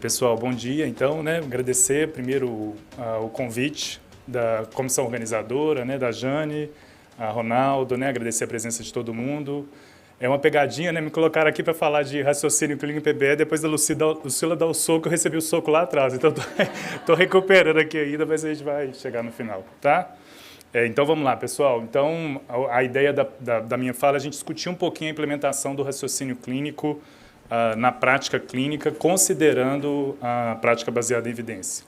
Pessoal, bom dia. Então, agradecer primeiro o convite da comissão organizadora, da Jane, a Ronaldo, agradecer a presença de todo mundo. É uma pegadinha, me colocaram aqui para falar de raciocínio clínico PBE, depois da Lucila dar o soco, eu recebi o soco lá atrás. Então, estou recuperando aqui ainda, mas a gente vai chegar no final, tá? Então, vamos lá, pessoal. Então, a ideia da minha fala é a gente discutir um pouquinho a implementação do raciocínio clínico na prática clínica, considerando a prática baseada em evidência.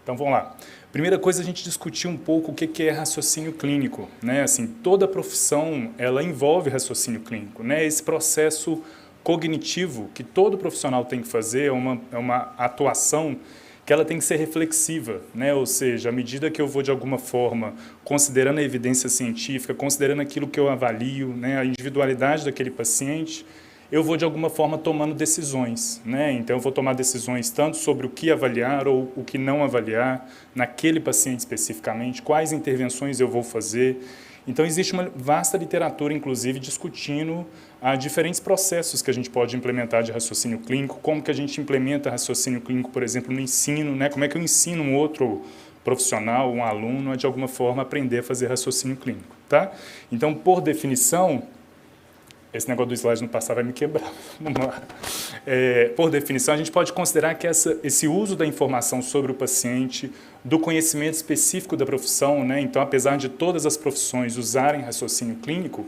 Então, vamos lá. Primeira coisa, a gente discutir um pouco o que é raciocínio clínico. Assim, toda profissão, ela envolve raciocínio clínico. Esse processo cognitivo que todo profissional tem que fazer é uma atuação que ela tem que ser reflexiva, ou seja, à medida que eu vou, de alguma forma, considerando a evidência científica, considerando aquilo que eu avalio, a individualidade daquele paciente, eu vou, de alguma forma, tomando decisões. Então, eu vou tomar decisões tanto sobre o que avaliar ou o que não avaliar naquele paciente especificamente, quais intervenções eu vou fazer. Então, existe uma vasta literatura, inclusive, discutindo diferentes processos que a gente pode implementar de raciocínio clínico, como que a gente implementa raciocínio clínico, por exemplo, no ensino, como é que eu ensino um outro profissional, um aluno, a, de alguma forma, aprender a fazer raciocínio clínico. Tá? Então, por definição, esse negócio do slide não passar vai me quebrar. Vamos lá. Por definição, a gente pode considerar que esse uso da informação sobre o paciente, do conhecimento específico da profissão, então, apesar de todas as profissões usarem raciocínio clínico,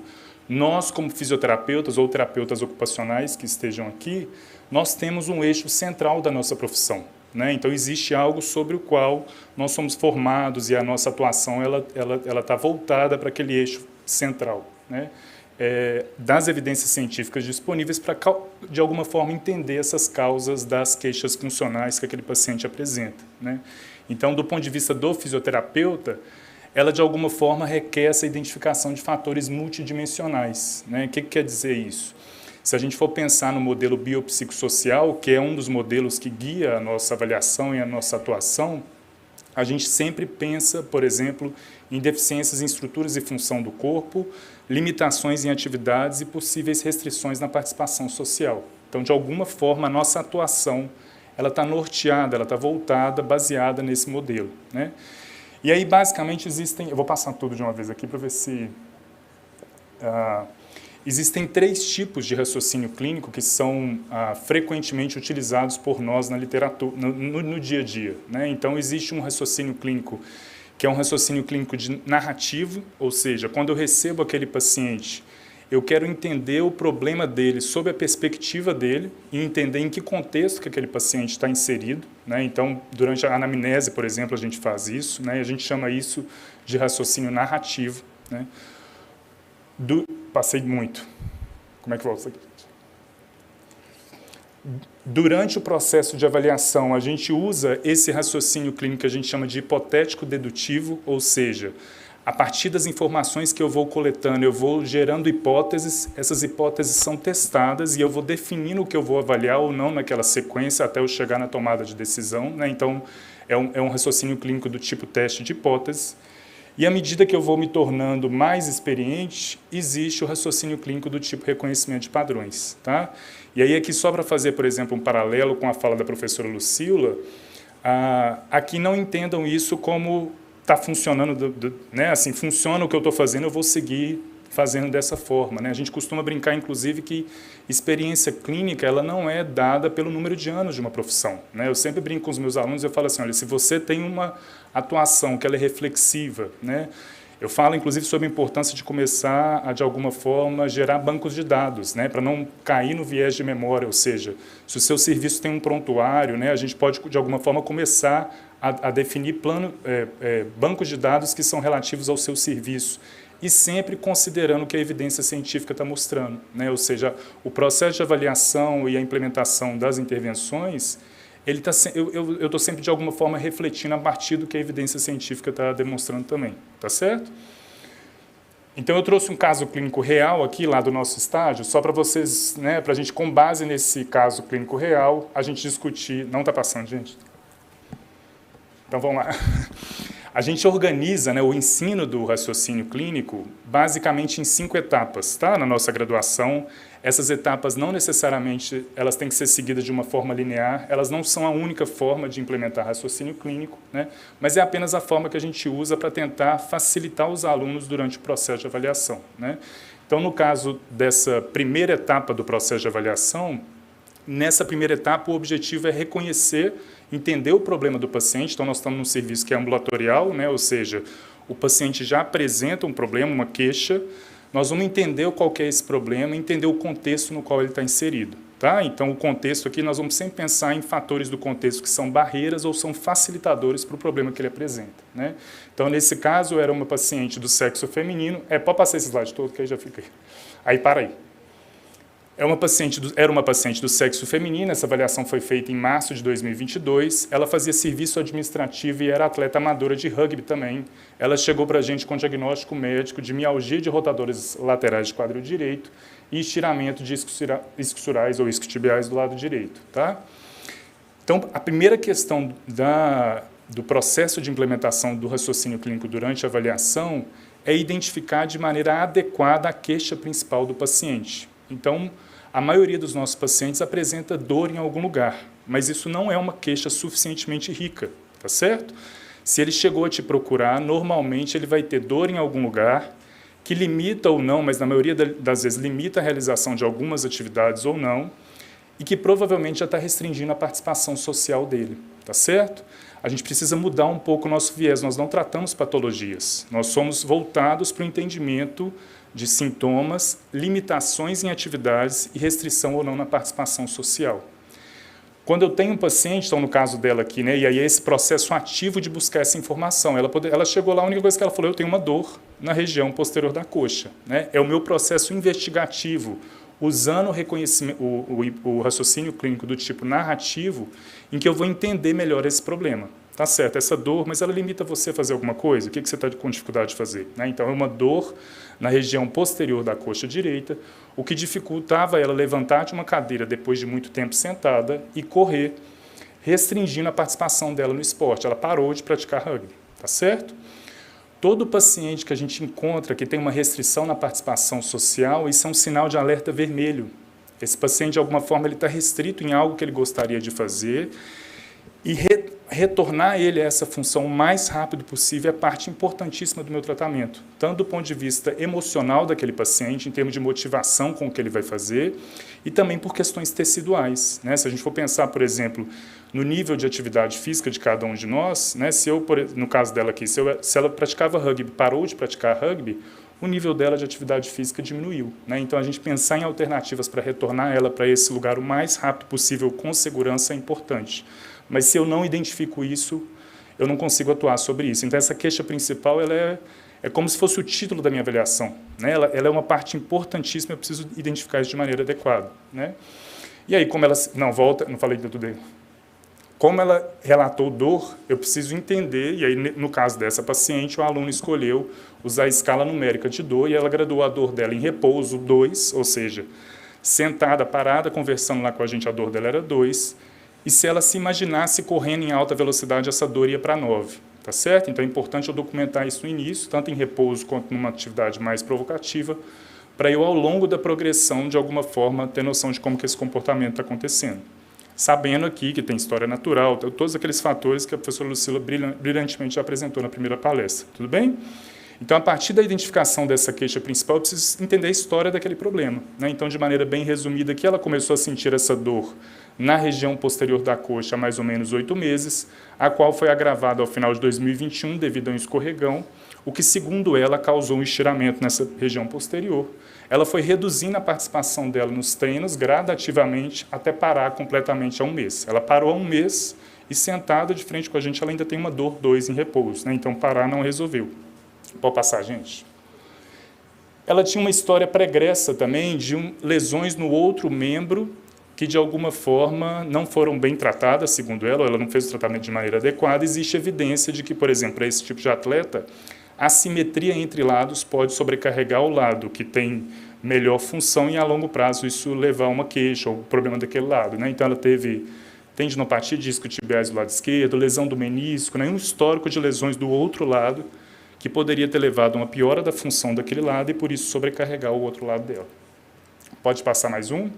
nós, como fisioterapeutas ou terapeutas ocupacionais que estejam aqui, nós temos um eixo central da nossa profissão. Então, existe algo sobre o qual nós somos formados e a nossa atuação ela está voltada para aquele eixo central, das evidências científicas disponíveis para, de alguma forma, entender essas causas das queixas funcionais que aquele paciente apresenta. Então, do ponto de vista do fisioterapeuta, ela, de alguma forma, requer essa identificação de fatores multidimensionais. O que quer dizer isso? Se a gente for pensar no modelo biopsicossocial, que é um dos modelos que guia a nossa avaliação e a nossa atuação, a gente sempre pensa, por exemplo, em deficiências em estruturas e função do corpo, limitações em atividades e possíveis restrições na participação social. Então, de alguma forma, a nossa atuação ela está norteada, ela está voltada, baseada nesse modelo. E aí, basicamente, eu vou passar tudo de uma vez aqui para ver se... existem 3 tipos de raciocínio clínico que são frequentemente utilizados por nós na literatura, no dia a dia. Então, existe um raciocínio clínico que é um raciocínio clínico de narrativo, ou seja, quando eu recebo aquele paciente, eu quero entender o problema dele sob a perspectiva dele e entender em que contexto que aquele paciente está inserido. Então, durante a anamnese, por exemplo, a gente faz isso, e a gente chama isso de raciocínio narrativo. Passei muito. Como é que volta isso aqui? Durante o processo de avaliação, a gente usa esse raciocínio clínico que a gente chama de hipotético dedutivo, ou seja, a partir das informações que eu vou coletando, eu vou gerando hipóteses, essas hipóteses são testadas e eu vou definindo o que eu vou avaliar ou não naquela sequência até eu chegar na tomada de decisão. Então, é um raciocínio clínico do tipo teste de hipóteses. E à medida que eu vou me tornando mais experiente, existe o raciocínio clínico do tipo reconhecimento de padrões. Tá? E aí aqui só para fazer, por exemplo, um paralelo com a fala da professora Lucila, aqui não entendam isso como está funcionando, assim, funciona o que eu estou fazendo, eu vou seguir fazendo dessa forma. A gente costuma brincar, inclusive, que experiência clínica ela não é dada pelo número de anos de uma profissão. Eu sempre brinco com os meus alunos, eu falo assim, olha, se você tem uma atuação que ela é reflexiva, eu falo, inclusive, sobre a importância de começar a, de alguma forma, gerar bancos de dados, para não cair no viés de memória, ou seja, se o seu serviço tem um prontuário, a gente pode, de alguma forma, começar a definir bancos de dados que são relativos ao seu serviço, e sempre considerando o que a evidência científica está mostrando. Ou seja, o processo de avaliação e a implementação das intervenções, eu estou sempre, de alguma forma, refletindo a partir do que a evidência científica está demonstrando também. Tá certo? Então, eu trouxe um caso clínico real aqui, lá do nosso estágio, só para vocês, para a gente, com base nesse caso clínico real, a gente discutir... Não está passando, gente? Então, vamos lá. A gente organiza, né, o ensino do raciocínio clínico basicamente em 5 etapas, tá? Na nossa graduação. Essas etapas não necessariamente elas têm que ser seguidas de uma forma linear, elas não são a única forma de implementar raciocínio clínico, né? Mas é apenas a forma que a gente usa para tentar facilitar os alunos durante o processo de avaliação, né? Então, no caso dessa primeira etapa do processo de avaliação, nessa primeira etapa o objetivo é reconhecer, entender o problema do paciente. Então, nós estamos num serviço que é ambulatorial, né? Ou seja, o paciente já apresenta um problema, uma queixa. Nós vamos entender qual que é esse problema, entender o contexto no qual ele está inserido. Tá? Então, o contexto aqui, nós vamos sempre pensar em fatores do contexto que são barreiras ou são facilitadores para o problema que ele apresenta. Né? Então, nesse caso, era uma paciente do sexo feminino. Pode passar esse slide todo, que aí já fica aí. Aí, para aí. Era uma paciente do sexo feminino, essa avaliação foi feita em março de 2022, ela fazia serviço administrativo e era atleta amadora de rugby também. Ela chegou para a gente com diagnóstico médico de mialgia de rotadores laterais de quadril direito e estiramento de isquiosurais ou isquiotibiais do lado direito. Tá? Então, a primeira questão do processo de implementação do raciocínio clínico durante a avaliação é identificar de maneira adequada a queixa principal do paciente. Então, a maioria dos nossos pacientes apresenta dor em algum lugar, mas isso não é uma queixa suficientemente rica, tá certo? Se ele chegou a te procurar, normalmente ele vai ter dor em algum lugar, que limita ou não, mas na maioria das vezes limita a realização de algumas atividades ou não, e que provavelmente já está restringindo a participação social dele, tá certo? A gente precisa mudar um pouco o nosso viés, nós não tratamos patologias, nós somos voltados para o entendimento de sintomas, limitações em atividades e restrição ou não na participação social. Quando eu tenho um paciente, então no caso dela aqui, né, e aí esse processo ativo de buscar essa informação, ela chegou lá, a única coisa que ela falou, eu tenho uma dor na região posterior da coxa. Né? É o meu processo investigativo, usando o raciocínio clínico do tipo narrativo, em que eu vou entender melhor esse problema. Tá certo, essa dor, mas ela limita você a fazer alguma coisa? O que você está com dificuldade de fazer? Né? Então, é uma dor na região posterior da coxa direita, o que dificultava ela levantar de uma cadeira depois de muito tempo sentada e correr, restringindo a participação dela no esporte. Ela parou de praticar rugby, tá certo? Todo paciente que a gente encontra que tem uma restrição na participação social, isso é um sinal de alerta vermelho. Esse paciente, de alguma forma, ele está restrito em algo que ele gostaria de fazer e retornar ele a essa função o mais rápido possível é parte importantíssima do meu tratamento, tanto do ponto de vista emocional daquele paciente, em termos de motivação com o que ele vai fazer, e também por questões teciduais. Né? Se a gente for pensar, por exemplo, no nível de atividade física de cada um de nós, né? No caso dela aqui, se ela praticava rugby, parou de praticar rugby, o nível dela de atividade física diminuiu. Né? Então, a gente pensar em alternativas para retornar ela para esse lugar o mais rápido possível, com segurança, é importante. Mas se eu não identifico isso, eu não consigo atuar sobre isso. Então, essa queixa principal ela é como se fosse o título da minha avaliação. Né? Ela é uma parte importantíssima, eu preciso identificar isso de maneira adequada. Né? E aí, como ela... Não falei de tudo dele. Como ela relatou dor, eu preciso entender, e aí, no caso dessa paciente, o aluno escolheu usar a escala numérica de dor, e ela graduou a dor dela em repouso 2, ou seja, sentada, parada, conversando lá com a gente, a dor dela era 2, e se ela se imaginasse correndo em alta velocidade, essa dor ia para 9, tá certo? Então é importante eu documentar isso no início, tanto em repouso quanto numa atividade mais provocativa, para eu, ao longo da progressão, de alguma forma, ter noção de como que esse comportamento está acontecendo. Sabendo aqui que tem história natural, todos aqueles fatores que a professora Lucila brilhantemente apresentou na primeira palestra, tudo bem? Então, a partir da identificação dessa queixa principal, eu preciso entender a história daquele problema. Né? Então, de maneira bem resumida, aqui ela começou a sentir essa dor na região posterior da coxa há mais ou menos 8 meses, a qual foi agravada ao final de 2021 devido a um escorregão, o que, segundo ela, causou um estiramento nessa região posterior. Ela foi reduzindo a participação dela nos treinos gradativamente até parar completamente a 1 mês. Ela parou há 1 mês e, sentada de frente com a gente, ela ainda tem uma dor 2 em repouso. Né? Então, parar não resolveu. Pode passar, gente. Ela tinha uma história pregressa também de lesões no outro membro que, de alguma forma, não foram bem tratadas, segundo ela, ou ela não fez o tratamento de maneira adequada. Existe evidência de que, por exemplo, para esse tipo de atleta, a simetria entre lados pode sobrecarregar o lado que tem melhor função e, a longo prazo, isso levar a uma queixa ou problema daquele lado. Né? Então, ela teve tendinopatia de disco tibiais do lado esquerdo, lesão do menisco, né, um histórico de lesões do outro lado que poderia ter levado a uma piora da função daquele lado e, por isso, sobrecarregar o outro lado dela. Pode passar mais um?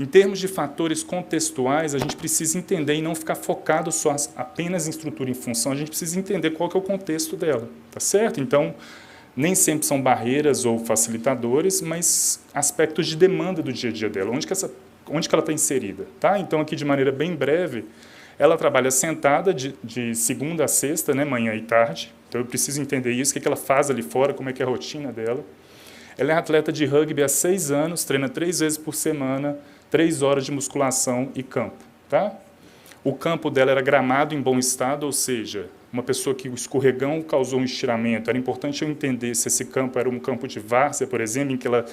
Em termos de fatores contextuais, a gente precisa entender e não ficar focado só apenas em estrutura e função, a gente precisa entender qual que é o contexto dela, tá certo? Então, nem sempre são barreiras ou facilitadores, mas aspectos de demanda do dia a dia dela, onde que ela está inserida, tá? Então, aqui de maneira bem breve, ela trabalha sentada de segunda a sexta, né, manhã e tarde, então eu preciso entender isso, o que ela faz ali fora, como é que é a rotina dela. Ela é atleta de rugby há 6 anos, treina 3 vezes por semana, 3 horas de musculação e campo, tá? O campo dela era gramado em bom estado, ou seja, uma pessoa que o escorregão causou um estiramento. Era importante eu entender se esse campo era um campo de várzea, por exemplo, em que ela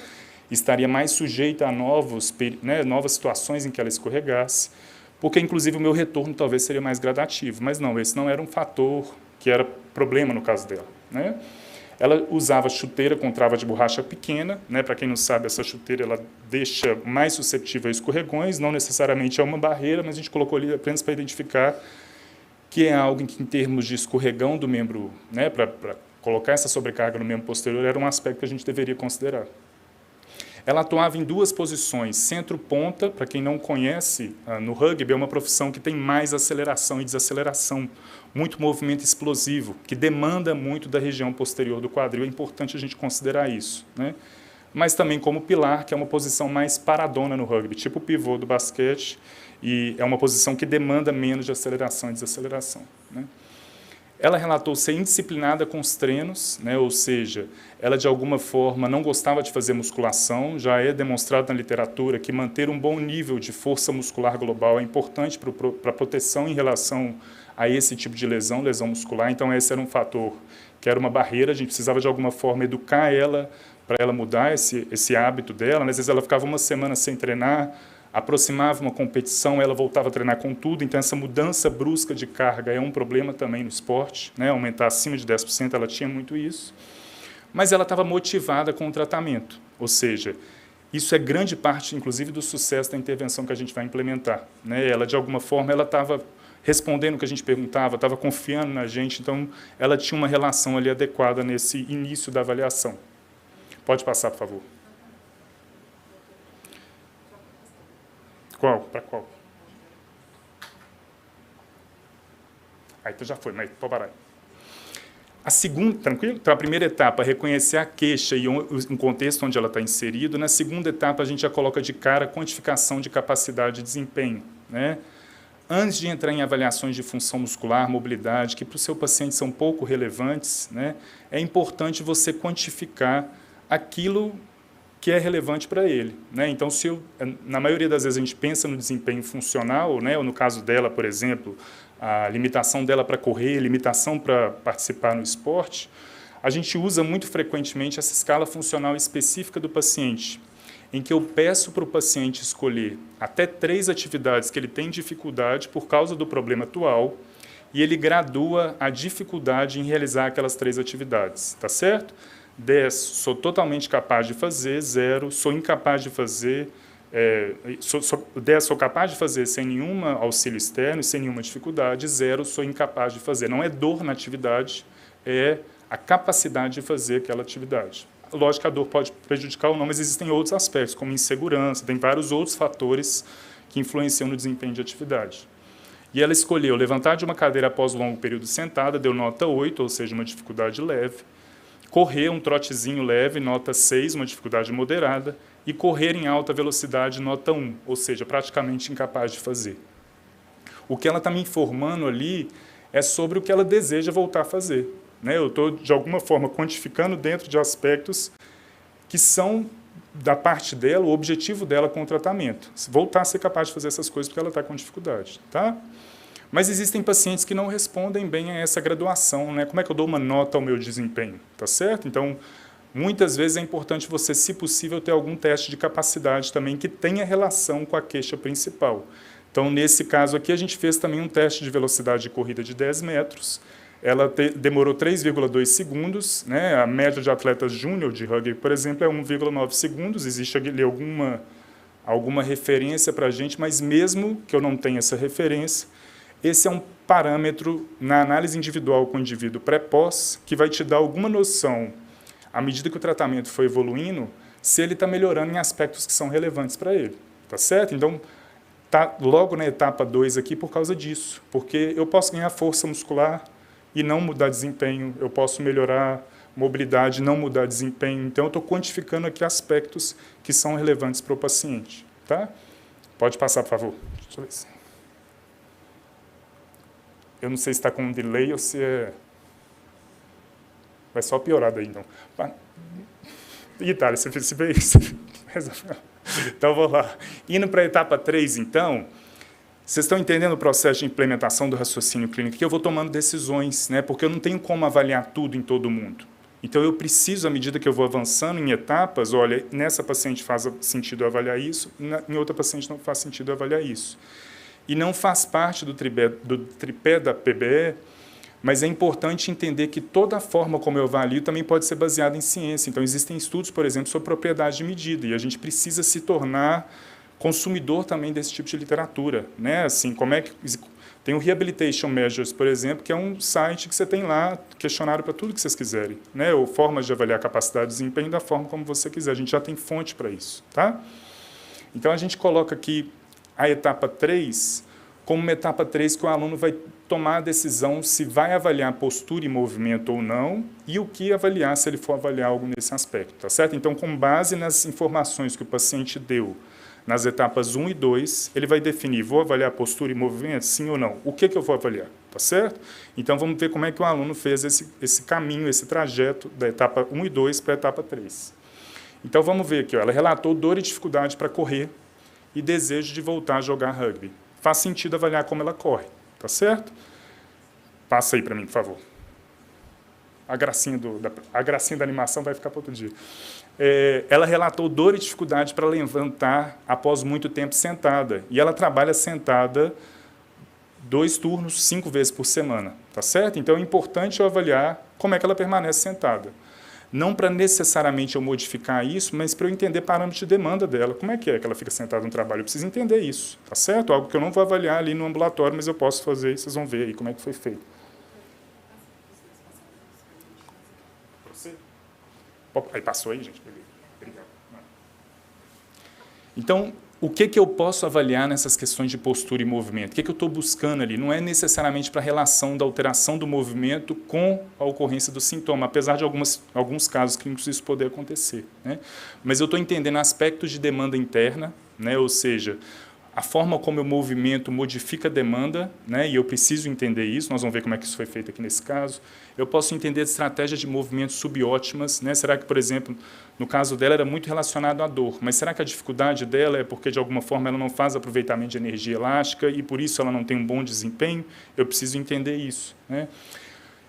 estaria mais sujeita a novas situações em que ela escorregasse, porque, inclusive, o meu retorno talvez seria mais gradativo. Mas não, esse não era um fator que era problema no caso dela, né? Ela usava chuteira com trava de borracha pequena, né? Para quem não sabe, essa chuteira ela deixa mais suscetível a escorregões, não necessariamente é uma barreira, mas a gente colocou ali apenas para identificar que é algo em que, em termos de escorregão do membro, né? Para colocar essa sobrecarga no membro posterior, era um aspecto que a gente deveria considerar. Ela atuava em 2 posições, centro-ponta, para quem não conhece, no rugby é uma profissão que tem mais aceleração e desaceleração, muito movimento explosivo, que demanda muito da região posterior do quadril, é importante a gente considerar isso, né? Mas também como pilar, que é uma posição mais paradona no rugby, tipo o pivô do basquete, e é uma posição que demanda menos de aceleração e desaceleração, né? Ela relatou ser indisciplinada com os treinos, né? Ou seja, ela de alguma forma não gostava de fazer musculação, já é demonstrado na literatura que manter um bom nível de força muscular global é importante para a proteção em relação a esse tipo de lesão muscular, então esse era um fator que era uma barreira, a gente precisava de alguma forma educar ela, para ela mudar esse hábito dela, né? Às vezes ela ficava uma semana sem treinar, aproximava uma competição, ela voltava a treinar com tudo, então essa mudança brusca de carga é um problema também no esporte, né? Aumentar acima de 10%, ela tinha muito isso, mas ela estava motivada com o tratamento, ou seja, isso é grande parte, inclusive, do sucesso da intervenção que a gente vai implementar, né? Ela, de alguma forma, ela estava respondendo o que a gente perguntava, estava confiando na gente, então ela tinha uma relação ali adequada nesse início da avaliação. Pode passar, por favor. Qual? Para qual? Aí então já foi, mas pode parar. A segunda, tranquilo? Então, a primeira etapa, reconhecer a queixa e um contexto onde ela está inserida. Na segunda etapa, a gente já coloca de cara a quantificação de capacidade de desempenho, né? Antes de entrar em avaliações de função muscular, mobilidade, que para o seu paciente são pouco relevantes, né? É importante você quantificar aquilo que é relevante para ele, né? Então, na maioria das vezes a gente pensa no desempenho funcional, né? Ou no caso dela, por exemplo, a limitação dela para correr, limitação para participar no esporte, a gente usa muito frequentemente essa escala funcional específica do paciente, em que eu peço para o paciente escolher até 3 atividades que ele tem dificuldade por causa do problema atual e ele gradua a dificuldade em realizar aquelas 3 atividades, tá certo? 10, sou totalmente capaz de fazer, 0, sou incapaz de fazer, 10, sou capaz de fazer sem nenhum auxílio externo, sem nenhuma dificuldade, 0, sou incapaz de fazer. Não é dor na atividade, é a capacidade de fazer aquela atividade. Lógico que a dor pode prejudicar ou não, mas existem outros aspectos, como insegurança, tem vários outros fatores que influenciam no desempenho de atividade. E ela escolheu levantar de uma cadeira após um longo período sentada, deu nota 8, ou seja, uma dificuldade leve, correr um trotezinho leve, nota 6, uma dificuldade moderada, e correr em alta velocidade, nota 1, ou seja, praticamente incapaz de fazer. O que ela está me informando ali é sobre o que ela deseja voltar a fazer, né? Eu estou, de alguma forma, quantificando dentro de aspectos que são, da parte dela, o objetivo dela com o tratamento. Voltar a ser capaz de fazer essas coisas porque ela está com dificuldade, tá? Mas existem pacientes que não respondem bem a essa graduação, né? Como é que eu dou uma nota ao meu desempenho, tá certo? Então, muitas vezes é importante você, se possível, ter algum teste de capacidade também que tenha relação com a queixa principal. Então, nesse caso aqui, a gente fez também um teste de velocidade de corrida de 10 metros. Ela demorou 3,2 segundos, né? A média de atletas júnior de rugby, por exemplo, é 1,9 segundos. Existe ali alguma referência para a gente, mas mesmo que eu não tenha essa referência, esse é um parâmetro na análise individual com o indivíduo pré-pós que vai te dar alguma noção, à medida que o tratamento for evoluindo, se ele está melhorando em aspectos que são relevantes para ele, tá certo? Então, tá logo na etapa 2 aqui por causa disso, porque eu posso ganhar força muscular e não mudar desempenho, eu posso melhorar mobilidade e não mudar desempenho, então eu estou quantificando aqui aspectos que são relevantes para o paciente, tá? Pode passar, por favor. Deixa eu ver se... Eu não sei se está com um delay ou se é... Vai só piorar daí, então. Itália, você vê isso? Então, vou lá. Indo para a etapa 3, então, vocês estão entendendo o processo de implementação do raciocínio clínico? Que eu vou tomando decisões, né? Porque eu não tenho como avaliar tudo em todo mundo. Então, eu preciso, à medida que eu vou avançando em etapas, olha, nessa paciente faz sentido avaliar isso, em outra paciente não faz sentido avaliar isso. E não faz parte do tripé da PBE, mas é importante entender que toda a forma como eu avalio também pode ser baseada em ciência. Então, existem estudos, por exemplo, sobre propriedade de medida, e a gente precisa se tornar consumidor também desse tipo de literatura, né? Assim, como é que... Tem o Rehabilitation Measures, por exemplo, que é um site que você tem lá, questionário para tudo que vocês quiserem, né? Ou formas de avaliar a capacidade de desempenho da forma como você quiser. A gente já tem fonte para isso, tá? Então, a gente coloca aqui a etapa 3 como uma etapa 3 que o aluno vai tomar a decisão se vai avaliar postura e movimento ou não, e o que avaliar se ele for avaliar algo nesse aspecto, tá certo? Então, com base nas informações que o paciente deu nas etapas 1 e 2, ele vai definir, vou avaliar postura e movimento, sim ou não? O que eu vou avaliar, tá certo? Então, vamos ver como é que o aluno fez esse caminho, esse trajeto da etapa 1 e 2 para a etapa 3. Então, vamos ver aqui, ó, ela relatou dor e dificuldade para correr e desejo de voltar a jogar rugby. Faz sentido avaliar como ela corre, tá certo? Passa aí para mim, por favor. A gracinha da animação vai ficar para outro dia. Ela relatou dor e dificuldade para levantar após muito tempo sentada. E ela trabalha sentada 2 turnos, 5 vezes por semana, tá certo? Então, é importante eu avaliar como é que ela permanece sentada. Não para necessariamente eu modificar isso, mas para eu entender parâmetros de demanda dela. Como é que ela fica sentada no trabalho? Eu preciso entender isso, tá certo? Algo que eu não vou avaliar ali no ambulatório, mas eu posso fazer e vocês vão ver aí como é que foi feito. Aí passou aí, gente? Obrigado. Então, o que eu posso avaliar nessas questões de postura e movimento? O que eu estou buscando ali? Não é necessariamente para a relação da alteração do movimento com a ocorrência do sintoma, apesar de alguns casos clínicos isso poder acontecer, né? Mas eu estou entendendo aspectos de demanda interna, né? Ou seja, a forma como o movimento modifica a demanda, né? E eu preciso entender isso, nós vamos ver como é que isso foi feito aqui nesse caso. Eu posso entender estratégias de movimento subótimas, né? Será que, por exemplo, no caso dela era muito relacionado à dor, mas será que a dificuldade dela é porque, de alguma forma, ela não faz aproveitamento de energia elástica e, por isso, ela não tem um bom desempenho? Eu preciso entender isso, né?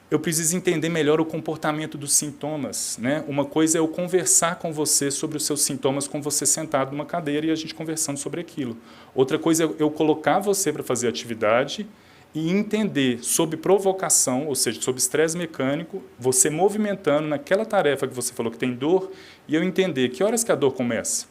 Eu preciso entender melhor o comportamento dos sintomas, né? Uma coisa é eu conversar com você sobre os seus sintomas com você sentado numa cadeira e a gente conversando sobre aquilo. Outra coisa é eu colocar você para fazer atividade e entender sob provocação, ou seja, sob estresse mecânico, você movimentando naquela tarefa que você falou que tem dor, e eu entender que horas que a dor começa.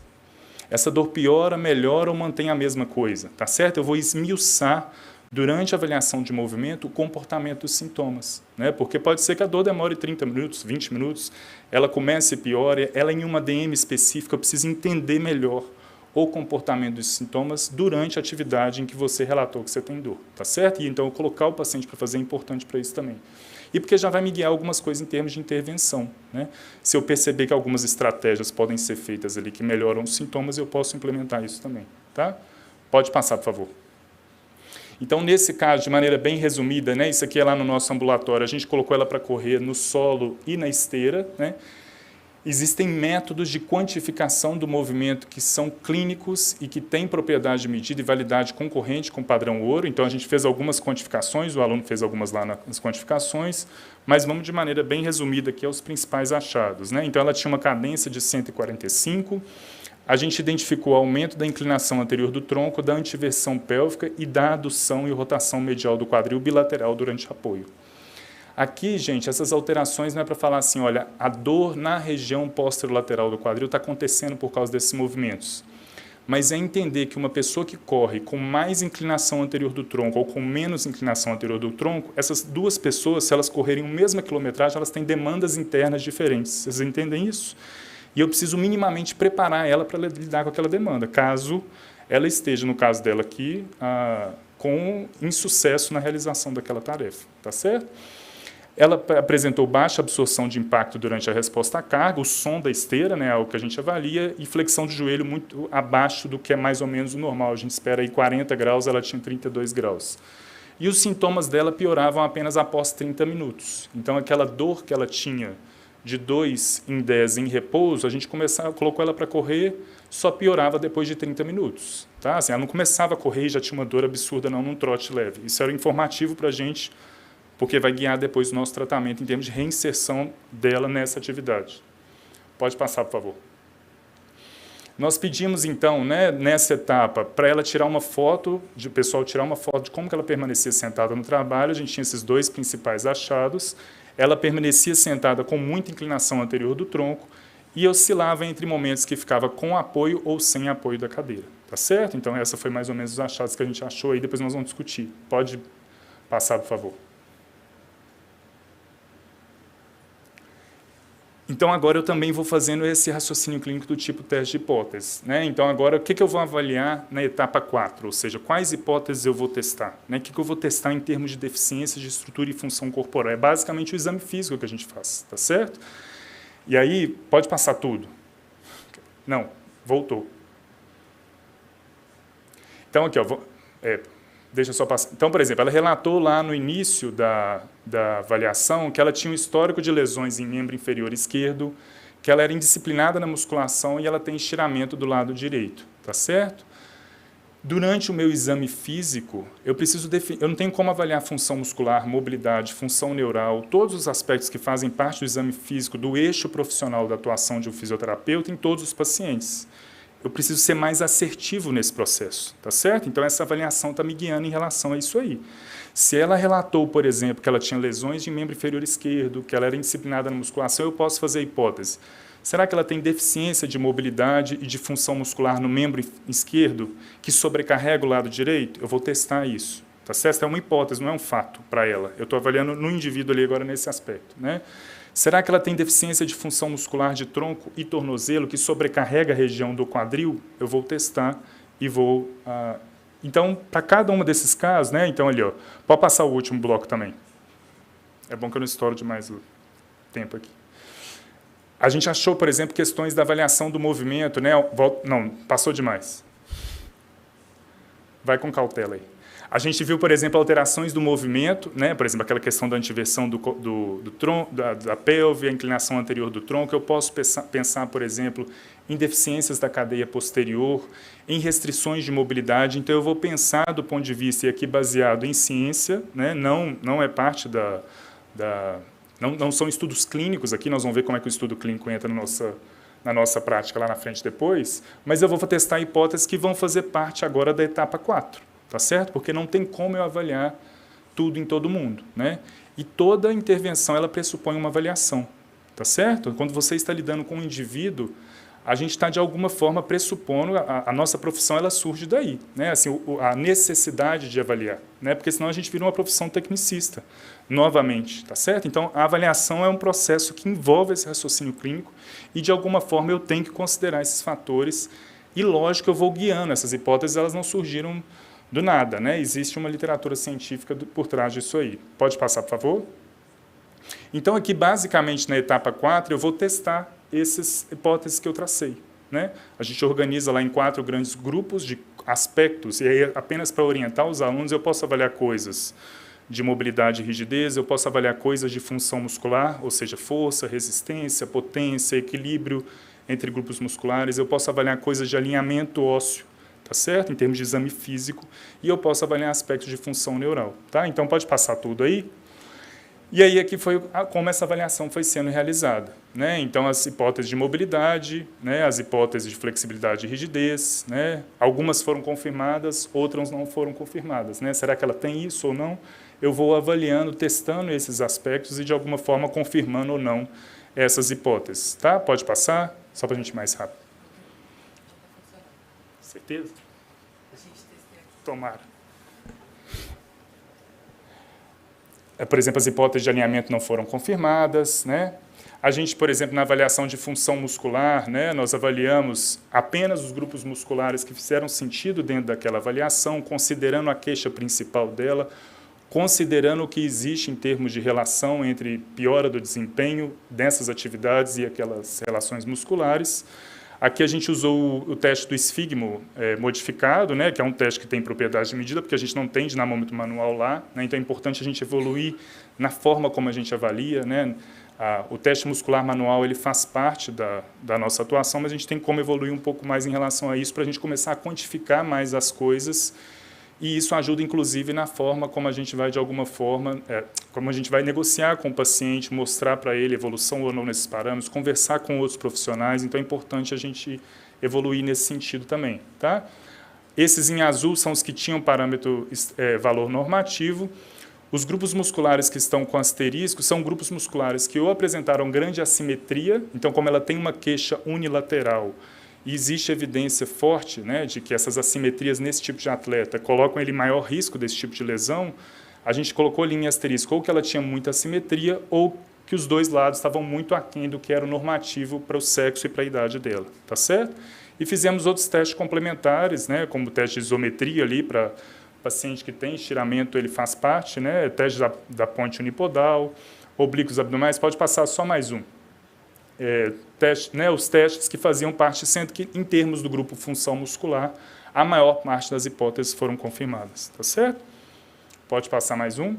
Essa dor piora, melhora ou mantém a mesma coisa, tá certo? Eu vou esmiuçar durante a avaliação de movimento, o comportamento dos sintomas, né? Porque pode ser que a dor demore 30 minutos, 20 minutos, ela comece e piore, ela em uma DM específica, eu preciso entender melhor o comportamento dos sintomas durante a atividade em que você relatou que você tem dor, tá certo? E então colocar o paciente para fazer é importante para isso também. E porque já vai me guiar algumas coisas em termos de intervenção, né? Se eu perceber que algumas estratégias podem ser feitas ali que melhoram os sintomas, eu posso implementar isso também, tá? Pode passar, por favor. Então, nesse caso, de maneira bem resumida, né, isso aqui é lá no nosso ambulatório, a gente colocou ela para correr no solo e na esteira, né? Existem métodos de quantificação do movimento que são clínicos e que têm propriedade de medida e validade concorrente com o padrão ouro. Então, a gente fez algumas quantificações, o aluno fez algumas lá nas quantificações, mas vamos de maneira bem resumida aqui aos principais achados, né? Então, ela tinha uma cadência de 145, a gente identificou o aumento da inclinação anterior do tronco, da antiversão pélvica e da adução e rotação medial do quadril bilateral durante apoio. Aqui, gente, essas alterações não é para falar assim, olha, a dor na região posterolateral do quadril está acontecendo por causa desses movimentos. mas é entender que uma pessoa que corre com mais inclinação anterior do tronco ou com menos inclinação anterior do tronco, essas duas pessoas, se elas correrem a mesma quilometragem, elas têm demandas internas diferentes. Vocês entendem isso? E eu preciso minimamente preparar ela para lidar com aquela demanda, caso ela esteja, no caso dela aqui, com insucesso na realização daquela tarefa, tá certo? Ela apresentou baixa absorção de impacto durante a resposta à carga, o som da esteira, né, é o que a gente avalia, e flexão de joelho muito abaixo do que é mais ou menos o normal. A gente espera aí 40 graus, ela tinha 32 graus. E os sintomas dela pioravam apenas após 30 minutos. Então, aquela dor que ela tinha de 2 em 10 em repouso, a gente colocou ela para correr, só piorava depois de 30 minutos. Tá? Assim, ela não começava a correr e já tinha uma dor absurda não, num trote leve. Isso era informativo para a gente, porque vai guiar depois o nosso tratamento em termos de reinserção dela nessa atividade. Pode passar, por favor. Nós pedimos, então, né, nessa etapa, para ela tirar uma foto, o pessoal tirar uma foto de como que ela permanecia sentada no trabalho. A gente tinha esses 2 principais achados. Ela permanecia sentada com muita inclinação anterior do tronco e oscilava entre momentos que ficava com apoio ou sem apoio da cadeira. Tá certo? Então, essa foi mais ou menos os achados que a gente achou aí, depois nós vamos discutir. Pode passar, por favor. Então, agora eu também vou fazendo esse raciocínio clínico do tipo teste de hipótese. Né? Então, agora, o que eu vou avaliar na etapa 4? Ou seja, quais hipóteses eu vou testar? Né? O que eu vou testar em termos de deficiência de estrutura e função corporal? É basicamente o exame físico que a gente faz, tá certo? E aí, pode passar tudo. Não, voltou. Então, aqui, ó, deixa eu só passar. Então, por exemplo, ela relatou lá no início da avaliação que ela tinha um histórico de lesões em membro inferior esquerdo, que ela era indisciplinada na musculação e ela tem estiramento do lado direito, tá certo? Durante o meu exame físico, eu não tenho como avaliar função muscular, mobilidade, função neural, todos os aspectos que fazem parte do exame físico do eixo profissional da atuação de um fisioterapeuta em todos os pacientes. Eu preciso ser mais assertivo nesse processo, tá certo? Então, essa avaliação está me guiando em relação a isso aí. Se ela relatou, por exemplo, que ela tinha lesões de membro inferior esquerdo, que ela era indisciplinada na musculação, eu posso fazer a hipótese. Será que ela tem deficiência de mobilidade e de função muscular no membro esquerdo que sobrecarrega o lado direito? Eu vou testar isso, tá certo? É uma hipótese, não é um fato para ela. Eu estou avaliando no indivíduo ali agora nesse aspecto, né? Será que ela tem deficiência de função muscular de tronco e tornozelo que sobrecarrega a região do quadril? Eu vou testar e vou... Então, para cada um desses casos, né? Então, ali, ó, pode passar o último bloco também. É bom que eu não estouro demais o tempo aqui. A gente achou, por exemplo, questões da avaliação do movimento, né? Não, passou demais. Vai com cautela aí. A gente viu, por exemplo, alterações do movimento, né? Por exemplo, aquela questão da antiversão do tronco, da pelve, a inclinação anterior do tronco. Eu posso pensar, por exemplo, em deficiências da cadeia posterior, em restrições de mobilidade. Então, eu vou pensar do ponto de vista, e aqui baseado em ciência, né? Não é parte não são estudos clínicos aqui, nós vamos ver como é que o estudo clínico entra na nossa prática lá na frente depois, mas eu vou testar hipóteses que vão fazer parte agora da etapa 4. Tá certo? Porque não tem como eu avaliar tudo em todo mundo, né? E toda intervenção, ela pressupõe uma avaliação, tá certo? Quando você está lidando com um indivíduo, a gente está, de alguma forma, pressupondo, a nossa profissão, ela surge daí, né? Assim, a necessidade de avaliar, né? Porque senão a gente vira uma profissão tecnicista, novamente, tá certo? Então, a avaliação é um processo que envolve esse raciocínio clínico e, de alguma forma, eu tenho que considerar esses fatores e, lógico, eu vou guiando. Essas hipóteses, elas não surgiram do nada, né? Existe uma literatura científica por trás disso aí. Pode passar, por favor? Então, aqui, basicamente, na etapa 4, eu vou testar essas hipóteses que eu tracei, né? A gente organiza lá em 4 grandes grupos de aspectos, e aí, apenas para orientar os alunos, eu posso avaliar coisas de mobilidade e rigidez, eu posso avaliar coisas de função muscular, ou seja, força, resistência, potência, equilíbrio entre grupos musculares, eu posso avaliar coisas de alinhamento ósseo, tá certo? Em termos de exame físico, e eu posso avaliar aspectos de função neural, tá? Então, pode passar tudo aí. E aí, aqui foi como essa avaliação foi sendo realizada, né? Então, as hipóteses de mobilidade, né? As hipóteses de flexibilidade e rigidez, né? Algumas foram confirmadas, outras não foram confirmadas, né? Será que ela tem isso ou não? Eu vou avaliando, testando esses aspectos e, de alguma forma, confirmando ou não essas hipóteses, tá? Pode passar, só para a gente ir mais rápido. Certeza? Tomara. Por exemplo, as hipóteses de alinhamento não foram confirmadas, né? A gente, por exemplo, na avaliação de função muscular, né, nós avaliamos apenas os grupos musculares que fizeram sentido dentro daquela avaliação, considerando a queixa principal dela, considerando o que existe em termos de relação entre piora do desempenho dessas atividades e aquelas relações musculares. Aqui a gente usou o teste do esfigmo modificado, né, que é um teste que tem propriedade de medida, porque a gente não tem dinamômetro manual lá, né, então é importante a gente evoluir na forma como a gente avalia, né. O teste muscular manual ele faz parte da nossa atuação, mas a gente tem como evoluir um pouco mais em relação a isso para a gente começar a quantificar mais as coisas, e isso ajuda, inclusive, na forma como a gente vai, de alguma forma, como a gente vai negociar com o paciente, mostrar para ele evolução ou não nesses parâmetros, conversar com outros profissionais, então é importante a gente evoluir nesse sentido também. Tá? Esses em azul são os que tinham parâmetro valor normativo. Os grupos musculares que estão com asterisco são grupos musculares que ou apresentaram grande assimetria, então como ela tem uma queixa unilateral, e existe evidência forte, né, de que essas assimetrias nesse tipo de atleta colocam ele em maior risco desse tipo de lesão, a gente colocou ali em asterisco ou que ela tinha muita assimetria ou que os dois lados estavam muito aquém do que era o normativo para o sexo e para a idade dela, tá certo? E fizemos outros testes complementares, né, como o teste de isometria ali para paciente que tem estiramento, ele faz parte, né, teste da ponte unipodal, oblíquos abdominais, pode passar só mais um. Os testes que faziam parte, sendo que, em termos do grupo função muscular, a maior parte das hipóteses foram confirmadas. Tá certo? Pode passar mais um.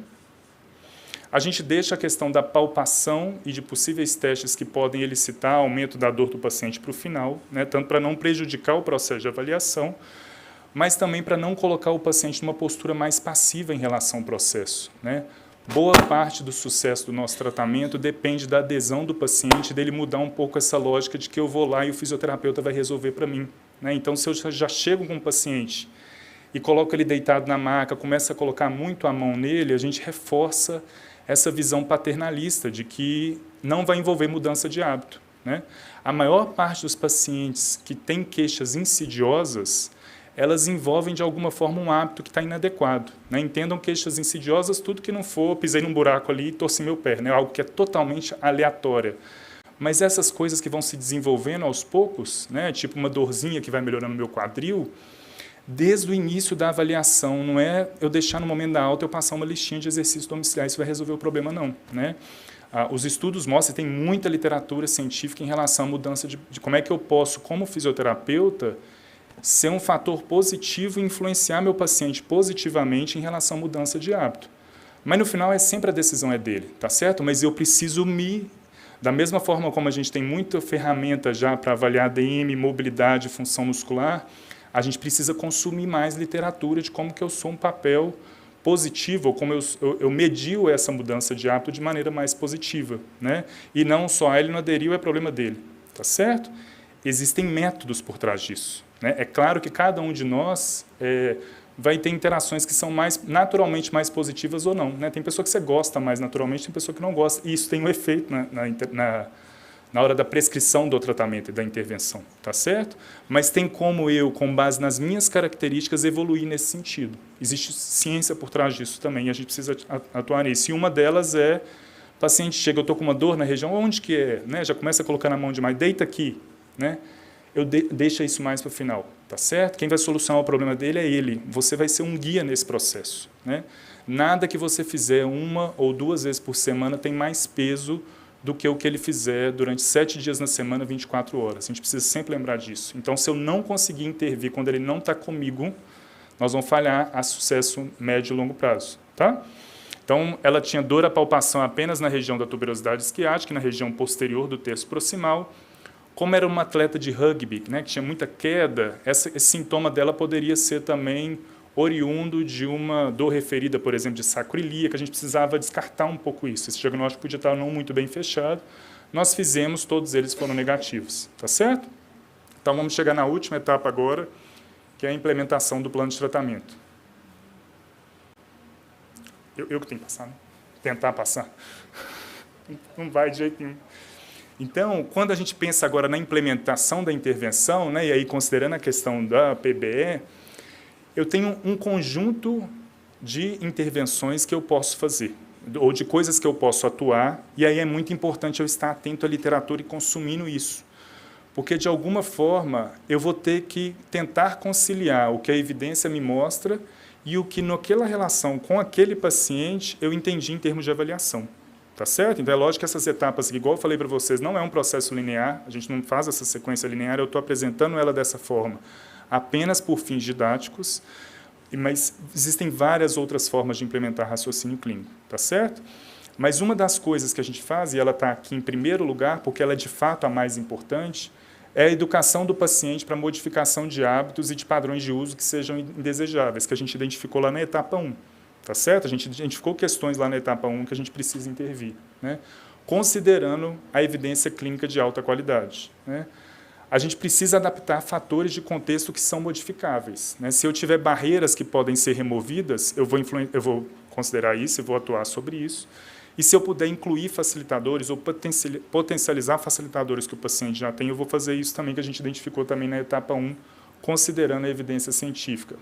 A gente deixa a questão da palpação e de possíveis testes que podem elicitar aumento da dor do paciente para o final, né, tanto para não prejudicar o processo de avaliação, mas também para não colocar o paciente numa postura mais passiva em relação ao processo, né? Boa parte do sucesso do nosso tratamento depende da adesão do paciente, dele mudar um pouco essa lógica de que eu vou lá e o fisioterapeuta vai resolver para mim, né? Então, se eu já chego com um paciente e coloco ele deitado na maca, começa a colocar muito a mão nele, a gente reforça essa visão paternalista de que não vai envolver mudança de hábito, né? A maior parte dos pacientes que têm queixas insidiosas, elas envolvem, de alguma forma, um hábito que está inadequado, né? Entendam queixas insidiosas, tudo que não for, pisei num buraco ali e torci meu pé, né? Algo que é totalmente aleatório. Mas essas coisas que vão se desenvolvendo aos poucos, né? Tipo uma dorzinha que vai melhorando no meu quadril, desde o início da avaliação, não é eu deixar no momento da alta eu passar uma listinha de exercícios domiciliares, isso vai resolver o problema, não, né? Os estudos mostram, tem muita literatura científica em relação à mudança de como é que eu posso, como fisioterapeuta, ser um fator positivo e influenciar meu paciente positivamente em relação à mudança de hábito. Mas, no final, sempre a decisão é dele, tá certo? Mas eu preciso da mesma forma como a gente tem muita ferramenta já para avaliar ADM, mobilidade, função muscular, a gente precisa consumir mais literatura de como que eu sou um papel positivo, ou como eu medio essa mudança de hábito de maneira mais positiva, né? E não só ele não aderiu, é problema dele, tá certo? Existem métodos por trás disso, né? É claro que cada um de nós vai ter interações que são naturalmente mais positivas ou não, né? Tem pessoa que você gosta mais naturalmente, tem pessoa que não gosta, e isso tem um efeito na hora da prescrição do tratamento e da intervenção, tá certo? Mas tem como eu, com base nas minhas características, evoluir nesse sentido. Existe ciência por trás disso também, e a gente precisa atuar nisso. E uma delas é, o paciente chega, eu estou com uma dor na região, onde que é? Né? Já começa a colocar na mão demais, deita aqui, né? Deixa isso mais para o final, tá certo? Quem vai solucionar o problema dele é ele. Você vai ser um guia nesse processo, né? Nada que você fizer 1 ou 2 vezes por semana tem mais peso do que o que ele fizer durante 7 dias na semana, 24 horas. A gente precisa sempre lembrar disso. Então, se eu não conseguir intervir quando ele não está comigo, nós vamos falhar a sucesso médio e longo prazo, tá? Então, ela tinha dor à palpação apenas na região da tuberosidade esquiática, na região posterior do terço proximal. Como era uma atleta de rugby, né, que tinha muita queda, esse sintoma dela poderia ser também oriundo de uma dor referida, por exemplo, de sacroiliaca, que a gente precisava descartar um pouco isso. Esse diagnóstico podia estar não muito bem fechado. Nós fizemos, todos eles foram negativos, tá certo? Então, vamos chegar na última etapa agora, que é a implementação do plano de tratamento. Eu que tenho que passar, né? Tentar passar. Não vai de jeito nenhum. Então, quando a gente pensa agora na implementação da intervenção, né, e aí considerando a questão da PBE, eu tenho um conjunto de intervenções que eu posso fazer, ou de coisas que eu posso atuar, e aí é muito importante eu estar atento à literatura e consumindo isso. Porque, de alguma forma, eu vou ter que tentar conciliar o que a evidência me mostra e o que, naquela relação com aquele paciente, eu entendi em termos de avaliação. Tá certo? Então, é lógico que essas etapas, igual eu falei para vocês, não é um processo linear, a gente não faz essa sequência linear, eu estou apresentando ela dessa forma, apenas por fins didáticos, mas existem várias outras formas de implementar raciocínio clínico, tá certo? Mas uma das coisas que a gente faz, e ela está aqui em primeiro lugar, porque ela é de fato a mais importante, é a educação do paciente para modificação de hábitos e de padrões de uso que sejam indesejáveis, que a gente identificou lá na etapa 1. Tá certo? A gente identificou questões lá na etapa 1 que a gente precisa intervir, né? Considerando a evidência clínica de alta qualidade, né? A gente precisa adaptar fatores de contexto que são modificáveis, né? Se eu tiver barreiras que podem ser removidas, eu vou considerar isso e vou atuar sobre isso. E se eu puder incluir facilitadores ou potencializar facilitadores que o paciente já tem, eu vou fazer isso também, que a gente identificou também na etapa 1, considerando a evidência científica.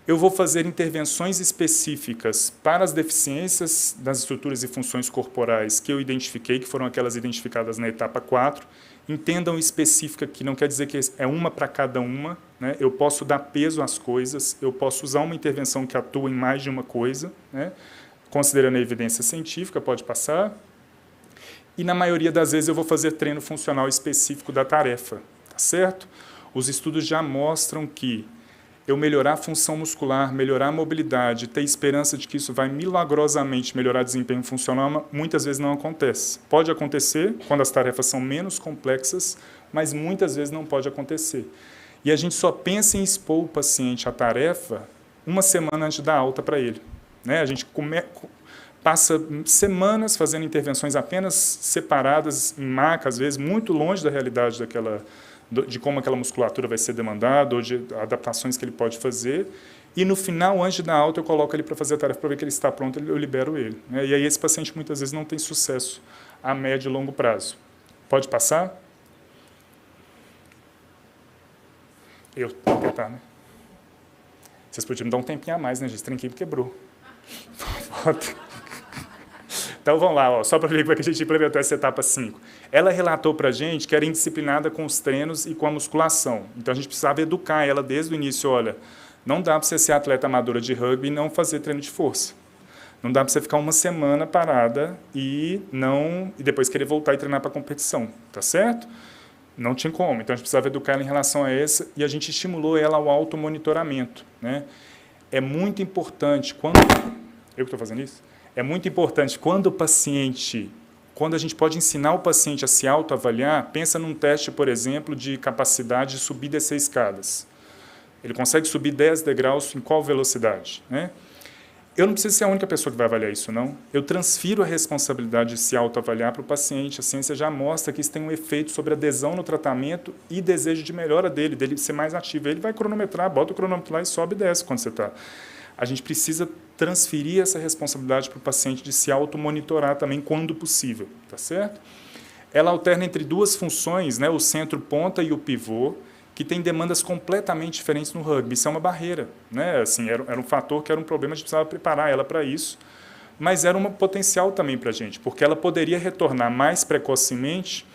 Eu vou fazer intervenções específicas para as deficiências das estruturas e funções corporais que eu identifiquei, que foram aquelas identificadas na etapa 4. Entendam específica, que não quer dizer que é uma para cada uma, né? Eu posso dar peso às coisas, eu posso usar uma intervenção que atua em mais de uma coisa, né? Considerando a evidência científica, pode passar. E, na maioria das vezes, eu vou fazer treino funcional específico da tarefa, tá certo? Os estudos já mostram que eu melhorar a função muscular, melhorar a mobilidade, ter esperança de que isso vai milagrosamente melhorar o desempenho funcional, muitas vezes não acontece. Pode acontecer quando as tarefas são menos complexas, mas muitas vezes não pode acontecer. E a gente só pensa em expor o paciente à tarefa uma semana antes da alta para ele, né? A gente passa semanas fazendo intervenções apenas separadas, em maca, às vezes, muito longe da realidade de como aquela musculatura vai ser demandada ou de adaptações que ele pode fazer. E, no final, antes da alta, eu coloco ele para fazer a tarefa para ver que ele está pronto, eu libero ele, né? E aí esse paciente, muitas vezes, não tem sucesso a médio e longo prazo. Pode passar? Eu vou tentar, né? Vocês podiam me dar um tempinho a mais, né, gente? Esse trem aqui quebrou. Então, vamos lá, ó, só para ver como é que a gente implementou essa etapa 5. Ela relatou para a gente que era indisciplinada com os treinos e com a musculação. Então, a gente precisava educar ela desde o início. Olha, não dá para você ser atleta amadora de rugby e não fazer treino de força. Não dá para você ficar uma semana parada e depois querer voltar e treinar para a competição, tá certo? Não tinha como. Então, a gente precisava educar ela em relação a essa e a gente estimulou ela ao automonitoramento, né? É muito importante quando... Eu que estou fazendo isso? É muito importante quando a gente pode ensinar o paciente a se autoavaliar, pensa num teste, por exemplo, de capacidade de subir e descer escadas. Ele consegue subir 10 degraus em qual velocidade, né? Eu não preciso ser a única pessoa que vai avaliar isso, não. Eu transfiro a responsabilidade de se autoavaliar para o paciente. A ciência já mostra que isso tem um efeito sobre adesão no tratamento e desejo de melhora dele ser mais ativo. Ele vai cronometrar, bota o cronômetro lá e sobe e desce quando você está. A gente precisa transferir essa responsabilidade para o paciente de se automonitorar também quando possível, tá certo? Ela alterna entre duas funções, né, o centro-ponta e o pivô, que tem demandas completamente diferentes no rugby. Isso é uma barreira, né? Assim, era um fator que era um problema, a gente precisava preparar ela para isso, mas era um potencial também para a gente, porque ela poderia retornar mais precocemente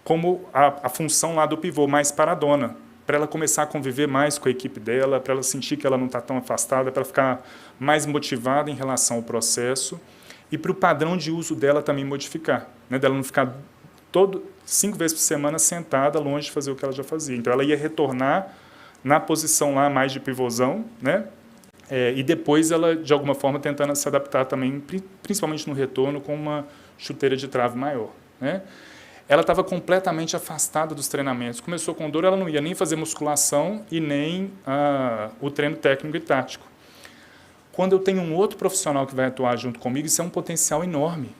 como a função lá do pivô, mais paradona, para ela começar a conviver mais com a equipe dela, para ela sentir que ela não está tão afastada, para ela ficar mais motivada em relação ao processo e para o padrão de uso dela também modificar, né? Dela não ficar 5 vezes por semana sentada, longe de fazer o que ela já fazia. Então, ela ia retornar na posição lá mais de pivôzão, né? E depois ela, de alguma forma, tentando se adaptar também, principalmente no retorno, com uma chuteira de trave maior, né? Ela estava completamente afastada dos treinamentos. Começou com dor, ela não ia nem fazer musculação e nem o treino técnico e tático. Quando eu tenho um outro profissional que vai atuar junto comigo, isso é um potencial enorme,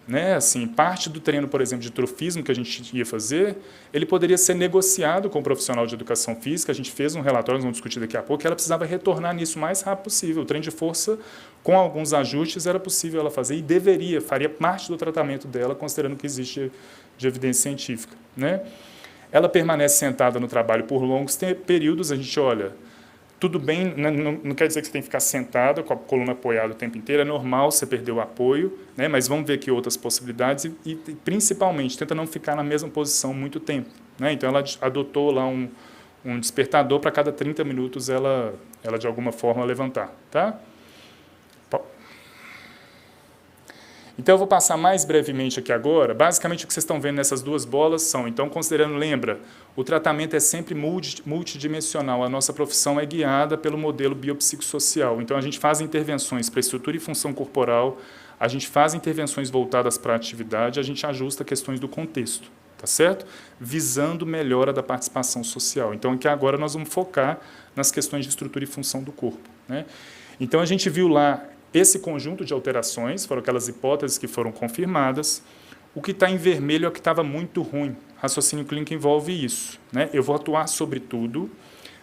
né? Assim, parte do treino, por exemplo, de trofismo que a gente ia fazer, ele poderia ser negociado com o profissional de educação física. A gente fez um relatório, nós vamos discutir daqui a pouco, que ela precisava retornar nisso o mais rápido possível. O treino de força, com alguns ajustes, era possível ela fazer e faria parte do tratamento dela, considerando que existe de evidência científica, né? Ela permanece sentada no trabalho por longos períodos. A gente olha, tudo bem, não quer dizer que você tem que ficar sentado com a coluna apoiada o tempo inteiro, é normal você perder o apoio, né? Mas vamos ver aqui outras possibilidades e principalmente, tenta não ficar na mesma posição muito tempo, né? Então, ela adotou lá um despertador para cada 30 minutos ela de alguma forma levantar, tá? Então, eu vou passar mais brevemente aqui agora. Basicamente, o que vocês estão vendo nessas duas bolas são, então, considerando, lembra, o tratamento é sempre multidimensional. A nossa profissão é guiada pelo modelo biopsicossocial. Então, a gente faz intervenções para estrutura e função corporal, a gente faz intervenções voltadas para a atividade, a gente ajusta questões do contexto, tá certo? Visando melhora da participação social. Então, aqui agora nós vamos focar nas questões de estrutura e função do corpo, né? Então, a gente viu lá esse conjunto de alterações, foram aquelas hipóteses que foram confirmadas. O que está em vermelho é o que estava muito ruim. Raciocínio clínico envolve isso, né? Eu vou atuar sobre tudo,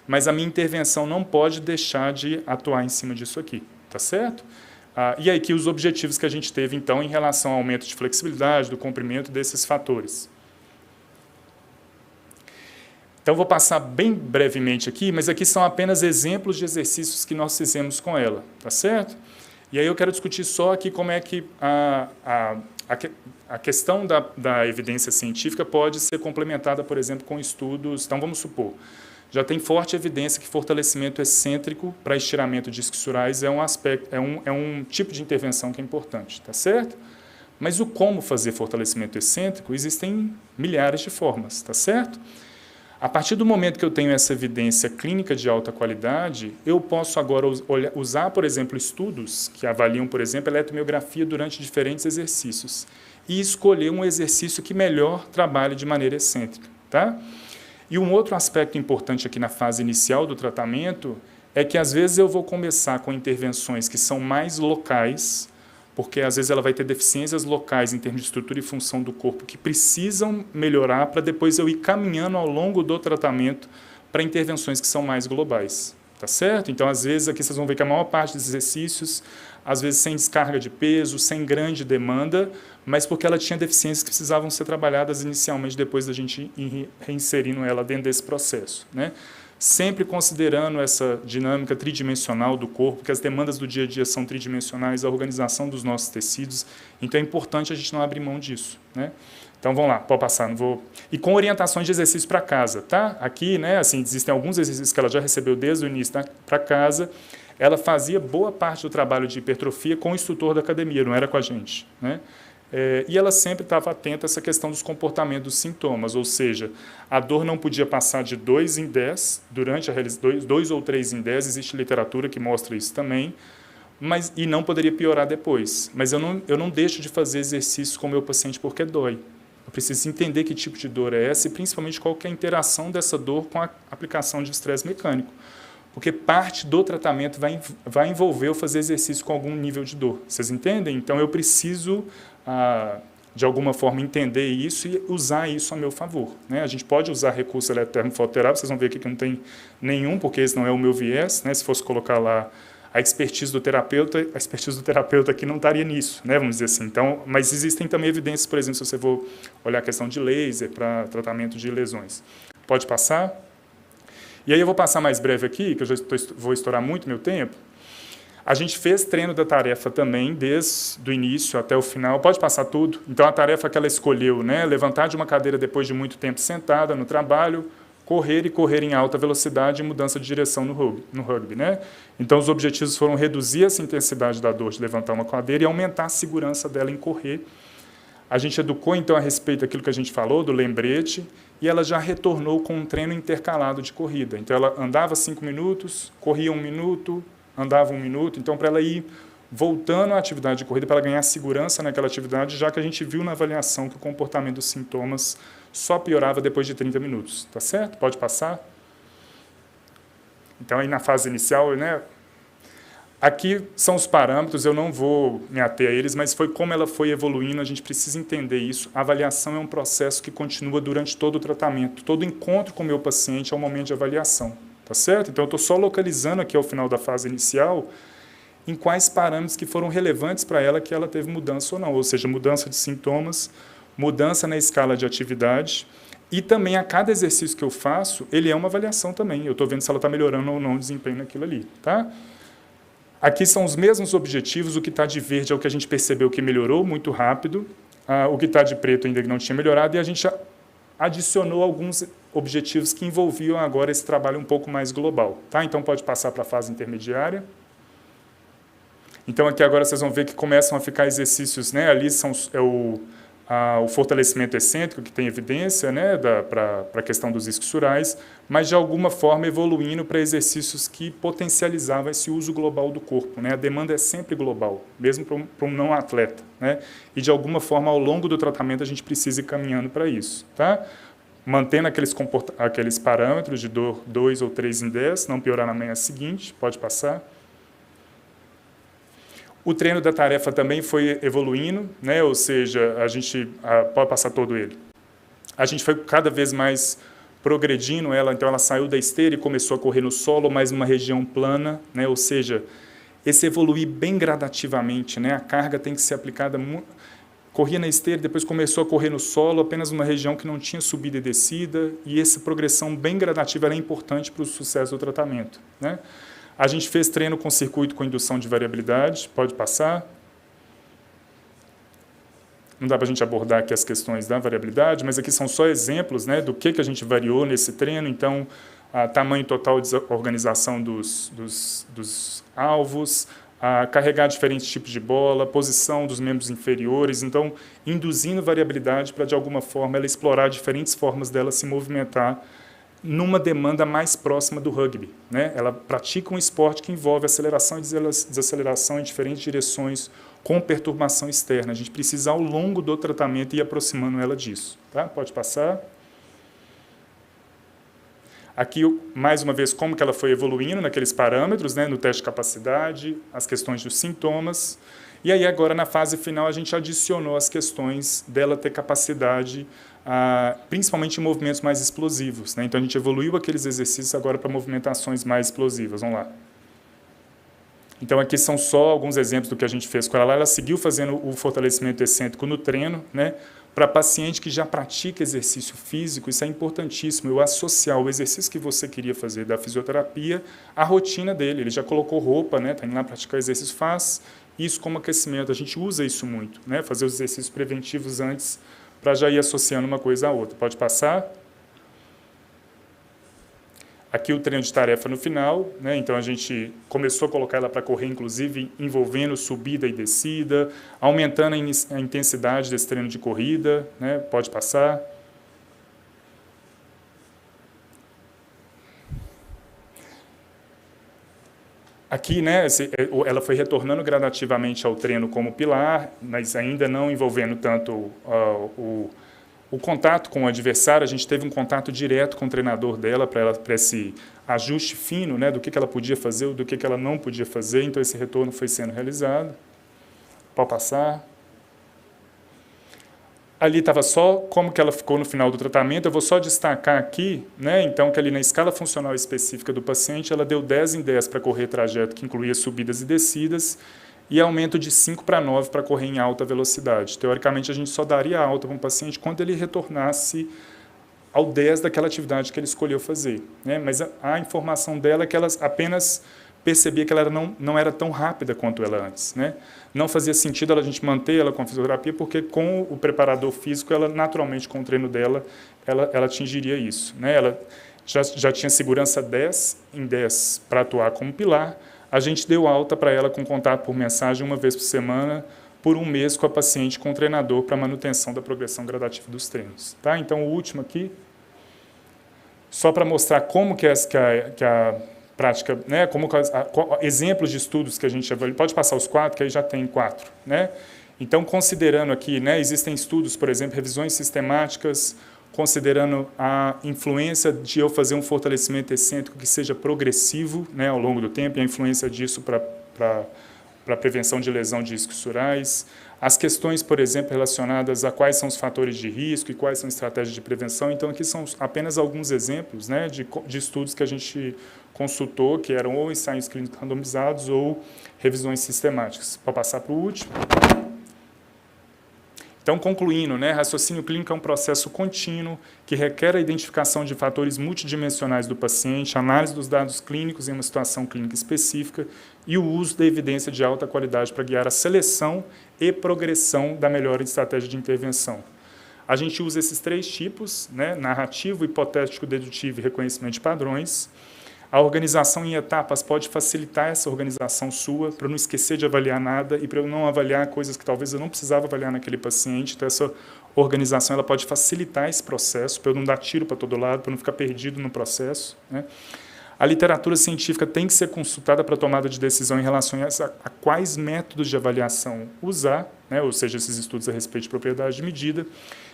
mas a minha intervenção não pode deixar de atuar em cima disso aqui, tá certo? E aí que os objetivos que a gente teve, então, em relação ao aumento de flexibilidade, do comprimento desses fatores. Então, vou passar bem brevemente aqui, mas aqui são apenas exemplos de exercícios que nós fizemos com ela, tá certo? E aí eu quero discutir só aqui como é que a questão da evidência científica pode ser complementada, por exemplo, com estudos. Então, vamos supor, já tem forte evidência que fortalecimento excêntrico para estiramento de isquiosurais é um tipo de intervenção que é importante, tá certo? Mas o como fazer fortalecimento excêntrico, existem milhares de formas, tá certo? A partir do momento que eu tenho essa evidência clínica de alta qualidade, eu posso agora usar, por exemplo, estudos que avaliam, por exemplo, eletromiografia durante diferentes exercícios e escolher um exercício que melhor trabalhe de maneira excêntrica, tá? E um outro aspecto importante aqui na fase inicial do tratamento é que, às vezes, eu vou começar com intervenções que são mais locais, porque às vezes ela vai ter deficiências locais em termos de estrutura e função do corpo que precisam melhorar para depois eu ir caminhando ao longo do tratamento para intervenções que são mais globais, tá certo? Então, às vezes, aqui vocês vão ver que a maior parte dos exercícios, às vezes sem descarga de peso, sem grande demanda, mas porque ela tinha deficiências que precisavam ser trabalhadas inicialmente depois da gente ir reinserindo ela dentro desse processo, né? Sempre considerando essa dinâmica tridimensional do corpo, porque as demandas do dia a dia são tridimensionais, a organização dos nossos tecidos, então é importante a gente não abrir mão disso, né? Então, vamos lá, pode passar, não vou... E com orientações de exercício para casa, tá? Aqui, né, assim, existem alguns exercícios que ela já recebeu desde o início para casa. Ela fazia boa parte do trabalho de hipertrofia com o instrutor da academia, não era com a gente, né? E ela sempre estava atenta a essa questão dos comportamentos dos sintomas, ou seja, a dor não podia passar de 2 em 10, durante a 2 ou 3 em 10, existe literatura que mostra isso também, e não poderia piorar depois. Mas eu não deixo de fazer exercício com o meu paciente porque dói. Eu preciso entender que tipo de dor é essa e principalmente qual que é a interação dessa dor com a aplicação de estresse mecânico. Porque parte do tratamento vai envolver eu fazer exercício com algum nível de dor. Vocês entendem? Então, eu preciso, de alguma forma, entender isso e usar isso a meu favor, né? A gente pode usar recurso eletrotermofototerápico, vocês vão ver aqui que não tem nenhum, porque esse não é o meu viés, né? Se fosse colocar lá a expertise do terapeuta aqui não estaria nisso, né? Vamos dizer assim. Então, mas existem também evidências, por exemplo, se você for olhar a questão de laser para tratamento de lesões. Pode passar? E aí eu vou passar mais breve aqui, que eu já vou estourar muito meu tempo. A gente fez treino da tarefa também, desde o início até o final. Pode passar tudo. Então, a tarefa que ela escolheu, né, levantar de uma cadeira depois de muito tempo sentada no trabalho, correr em alta velocidade e mudança de direção no rugby, né? Então, os objetivos foram reduzir essa intensidade da dor de levantar uma cadeira e aumentar a segurança dela em correr. A gente educou, então, a respeito daquilo que a gente falou, do lembrete, e ela já retornou com um treino intercalado de corrida. Então, ela andava 5 minutos, corria 1 minuto, andava 1 minuto. Então, para ela ir voltando à atividade de corrida, para ela ganhar segurança naquela atividade, já que a gente viu na avaliação que o comportamento dos sintomas só piorava depois de 30 minutos. Tá certo? Pode passar. Então, aí na fase inicial, né, Aqui são os parâmetros, eu não vou me ater a eles, mas foi como ela foi evoluindo, a gente precisa entender isso. A avaliação é um processo que continua durante todo o tratamento. Todo encontro com o meu paciente é um momento de avaliação, tá certo? Então, eu estou só localizando aqui ao final da fase inicial em quais parâmetros que foram relevantes para ela que ela teve mudança ou não, ou seja, mudança de sintomas, mudança na escala de atividade, e também a cada exercício que eu faço, ele é uma avaliação também. Eu estou vendo se ela está melhorando ou não o desempenho naquilo ali, tá? Aqui são os mesmos objetivos, o que está de verde é o que a gente percebeu que melhorou muito rápido, o que está de preto ainda não tinha melhorado, e a gente adicionou alguns objetivos que envolviam agora esse trabalho um pouco mais global. Tá? Então, pode passar para a fase intermediária. Então, aqui agora vocês vão ver que começam a ficar exercícios, né? Ali o fortalecimento excêntrico, que tem evidência, né, para a questão dos isquiosurais, mas de alguma forma evoluindo para exercícios que potencializavam esse uso global do corpo. Né? A demanda é sempre global, mesmo para um não atleta. Né? E de alguma forma, ao longo do tratamento, a gente precisa ir caminhando para isso. Tá? Mantendo aqueles parâmetros de dor 2 ou 3 em 10, não piorar na manhã seguinte, pode passar. O treino da tarefa também foi evoluindo, né? Ou seja, a gente pode passar todo ele. A gente foi cada vez mais progredindo ela, então ela saiu da esteira e começou a correr no solo, mas numa região plana, né? Ou seja, esse evoluir bem gradativamente, né? A carga tem que ser aplicada, corria na esteira, depois começou a correr no solo, apenas numa região que não tinha subida e descida, e essa progressão bem gradativa é importante para o sucesso do tratamento, né? A gente fez treino com circuito com indução de variabilidade, pode passar. Não dá para a gente abordar aqui as questões da variabilidade, mas aqui são só exemplos, né, do que a gente variou nesse treino. Então, tamanho total de organização dos alvos, carregar diferentes tipos de bola, posição dos membros inferiores. Então, induzindo variabilidade para, de alguma forma, ela explorar diferentes formas dela se movimentar numa demanda mais próxima do rugby. Né? Ela pratica um esporte que envolve aceleração e desaceleração em diferentes direções, com perturbação externa. A gente precisa, ao longo do tratamento, ir aproximando ela disso. Tá? Pode passar. Aqui, mais uma vez, como que ela foi evoluindo naqueles parâmetros, né? No teste de capacidade, as questões dos sintomas. E aí, agora, na fase final, a gente adicionou as questões dela ter capacidade, principalmente em movimentos mais explosivos. Né? Então, a gente evoluiu aqueles exercícios agora para movimentações mais explosivas. Vamos lá. Então, aqui são só alguns exemplos do que a gente fez com ela. Ela seguiu fazendo o fortalecimento excêntrico no treino, né? Para paciente que já pratica exercício físico, isso é importantíssimo, eu associar o exercício que você queria fazer da fisioterapia à rotina dele. Ele já colocou roupa, né? Está indo lá praticar exercício, faz isso como aquecimento. A gente usa isso muito, né? Fazer os exercícios preventivos antes, para já ir associando uma coisa à outra. Pode passar. Aqui o treino de tarefa no final, né? Então a gente começou a colocar ela para correr, inclusive envolvendo subida e descida, aumentando a intensidade desse treino de corrida, né? Pode passar. Aqui, né, ela foi retornando gradativamente ao treino como pilar, mas ainda não envolvendo tanto o contato com o adversário. A gente teve um contato direto com o treinador dela para esse ajuste fino, né, do que ela podia fazer, do que ela não podia fazer. Então, esse retorno foi sendo realizado. Pode passar. Ali estava só como que ela ficou no final do tratamento. Eu vou só destacar aqui, né, então, que ali na escala funcional específica do paciente, ela deu 10 em 10 para correr trajeto que incluía subidas e descidas, e aumento de 5 para 9 para correr em alta velocidade. Teoricamente, a gente só daria alta para um paciente quando ele retornasse ao 10 daquela atividade que ele escolheu fazer. Né? Mas a informação dela é que ela apenas percebia que ela não era tão rápida quanto ela antes. Né? Não fazia sentido a gente manter ela com a fisioterapia, porque com o preparador físico, ela naturalmente, com o treino dela, ela atingiria isso. Né? Ela já tinha segurança 10 em 10 para atuar como pilar. A gente deu alta para ela com contato por mensagem uma vez por semana, por um mês com a paciente, com o treinador, para manutenção da progressão gradativa dos treinos. Tá? Então, o último aqui, só para mostrar como que a prática, né, exemplos de estudos que a gente avaliou. Pode passar os 4, que aí já tem 4. Né? Então, considerando aqui, né, existem estudos, por exemplo, revisões sistemáticas, considerando a influência de eu fazer um fortalecimento excêntrico que seja progressivo, né, ao longo do tempo, e a influência disso para para a prevenção de lesão de discos surais. As questões, por exemplo, relacionadas a quais são os fatores de risco e quais são estratégias de prevenção. Então, aqui são apenas alguns exemplos, né, de estudos que a gente consultou, que eram ou ensaios clínicos randomizados ou revisões sistemáticas. Para passar para o último. Então, concluindo, né, raciocínio clínico é um processo contínuo que requer a identificação de fatores multidimensionais do paciente, análise dos dados clínicos em uma situação clínica específica e o uso da evidência de alta qualidade para guiar a seleção e progressão da melhor estratégia de intervenção. A gente usa esses 3 tipos, né, narrativo, hipotético, dedutivo e reconhecimento de padrões. A organização em etapas pode facilitar essa organização sua, para não esquecer de avaliar nada e para eu não avaliar coisas que talvez eu não precisava avaliar naquele paciente. Então, essa organização ela pode facilitar esse processo, para eu não dar tiro para todo lado, para não ficar perdido no processo, né? A literatura científica tem que ser consultada para a tomada de decisão em relação a quais métodos de avaliação usar, né? Ou seja, esses estudos a respeito de propriedade de medida.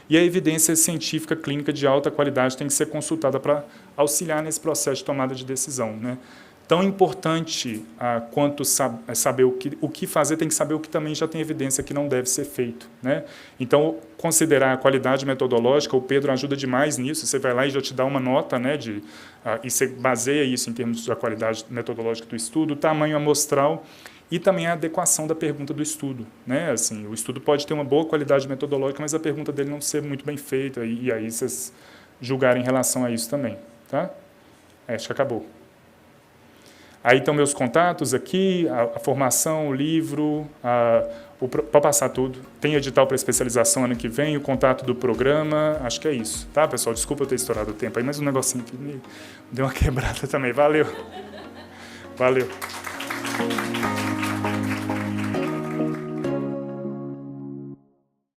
E a evidência científica clínica de alta qualidade tem que ser consultada para auxiliar nesse processo de tomada de decisão, né? Tão importante quanto saber o que fazer, tem que saber o que também já tem evidência que não deve ser feito, né? Então, considerar a qualidade metodológica, o Pedro ajuda demais nisso, você vai lá e já te dá uma nota, né, e você baseia isso em termos da qualidade metodológica do estudo, o tamanho amostral e também a adequação da pergunta do estudo, né? Assim, o estudo pode ter uma boa qualidade metodológica, mas a pergunta dele não ser muito bem feita, e aí vocês julgarem em relação a isso também, tá? Acho que acabou. Aí estão meus contatos aqui, a formação, o livro, para passar tudo. Tem edital para especialização ano que vem, o contato do programa, acho que é isso, tá, pessoal? Desculpa eu ter estourado o tempo aí, mas um negocinho que me deu uma quebrada também. Valeu. Valeu.